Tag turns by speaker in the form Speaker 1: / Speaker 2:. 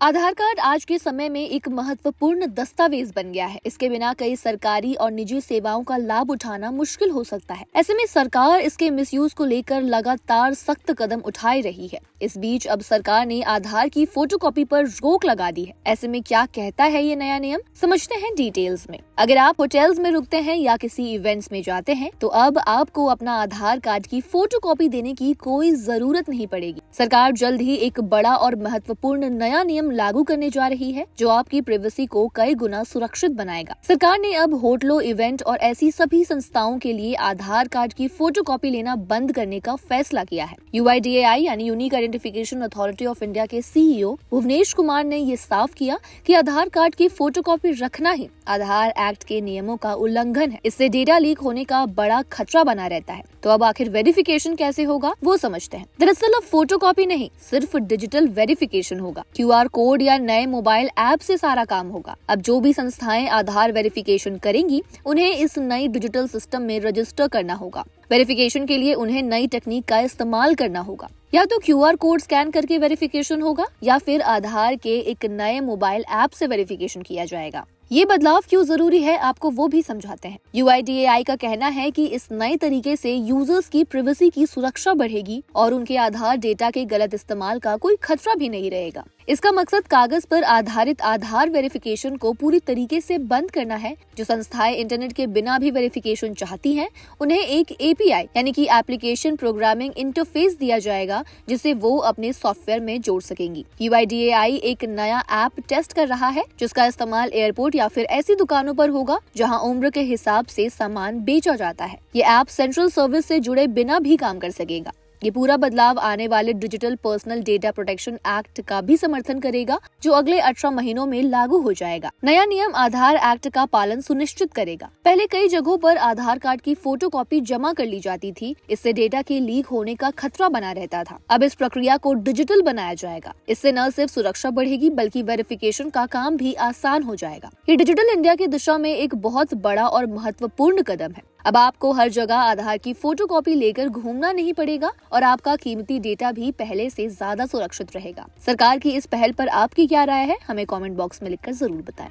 Speaker 1: आधार card आज के समय में एक महत्वपूर्ण दस्तावेज बन गया है। इसके बिना कई सरकारी और निजी सेवाओं का लाभ उठाना मुश्किल हो सकता है। ऐसे में सरकार इसके मिसयूज को लेकर लगातार सख्त कदम उठाई रही है। इस बीच अब सरकार ने आधार की फोटोकॉपी पर रोक लगा दी है। ऐसे में क्या कहता है ये नया नियम, समझते हैं डिटेल्स में। अगर आप होटल्स में रुकते हैं या किसी इवेंट्स में जाते हैं तो अब आपको अपना आधार कार्ड की फोटोकॉपी देने की कोई जरूरत नहीं पड़ेगी। सरकार जल्द ही एक बड़ा और महत्वपूर्ण नया नियम लागू करने जा रही है जो आपकी प्राइवेसी को कई गुना सुरक्षित बनाएगा। सरकार ने अब होटलों, इवेंट और ऐसी सभी संस्थाओं के लिए आधार कार्ड की फोटोकॉपी लेना बंद करने का फैसला किया है। UIDAI यानी unique identification authority of India के CEO भुवनेश कुमार ने ये साफ किया कि आधार कार्ड की फोटोकॉपी रखना ही आधार एक्ट के नियमों का उल्लंघन है। इससे डेटा लीक होने का बड़ा खतरा बना रहता है। तो अब आखिर वेरिफिकेशन कैसे होगा वो समझते हैं। दरअसल अब फोटोकॉपी नहीं, सिर्फ डिजिटल वेरिफिकेशन होगा। QR कोड या नए मोबाइल ऐप से सारा काम होगा। अब जो भी संस्थाएं आधार वेरिफिकेशन करेंगी उन्हें इस नई डिजिटल सिस्टम में रजिस्टर करना होगा। वेरिफिकेशन के लिए उन्हें नई टेक्निक का इस्तेमाल करना होगा। या तो QR कोड स्कैन करके वेरिफिकेशन होगा या फिर आधार के एक नए मोबाइल ऐप से वेरिफिकेशन किया जाएगा। ये बदलाव क्यों जरूरी है आपको वो भी समझाते हैं। UIDAI का कहना है कि इस नए तरीके से यूजर्स की प्राइवेसी की सुरक्षा बढ़ेगी और उनके आधार डेटा के गलत इस्तेमाल का कोई खतरा भी नहीं रहेगा। इसका मकसद कागज पर आधारित आधार वेरिफिकेशन को पूरी तरीके से बंद करना है। जो संस्थाएं इंटरनेट के बिना भी वेरिफिकेशन चाहती हैं, उन्हें एक API यानी कि एप्लीकेशन प्रोग्रामिंग इंटरफेस दिया जाएगा जिसे वो अपने सॉफ्टवेयर में जोड़ सकेंगी। UIDAI एक नया ऐप टेस्ट कर रहा है जिसका इस्तेमाल एयरपोर्ट या फिर ऐसी दुकानों पर होगा जहां उम्र के हिसाब से सामान बेचा जाता है। ये ऐप सेंट्रल सर्विस से जुड़े बिना भी काम कर सकेगा। ये पूरा बदलाव आने वाले digital personal data protection act का भी समर्थन करेगा जो अगले 18 महीनों में लागू हो जाएगा। नया नियम आधार एक्ट का पालन सुनिश्चित करेगा। पहले कई जगहों पर आधार कार्ड की फोटोकॉपी जमा कर ली जाती थी। इससे डेटा के लीक होने का खतरा बना रहता था। अब इस प्रक्रिया को डिजिटल बनाया जाएगा। इससे न सिर्फ सुरक्षा बढ़ेगी बल्कि वेरिफिकेशन का काम भी आसान हो जाएगा। ये डिजिटल इंडिया की दिशा में एक बहुत बड़ा और महत्वपूर्ण कदम है। अब आपको हर जगह आधार की फोटोकॉपी लेकर घूमना नहीं पड़ेगा और आपका कीमती डेटा भी पहले से ज्यादा सुरक्षित रहेगा। सरकार की इस पहल पर आपकी क्या राय है, हमें कमेंट बॉक्स में लिखकर जरूर बताएं।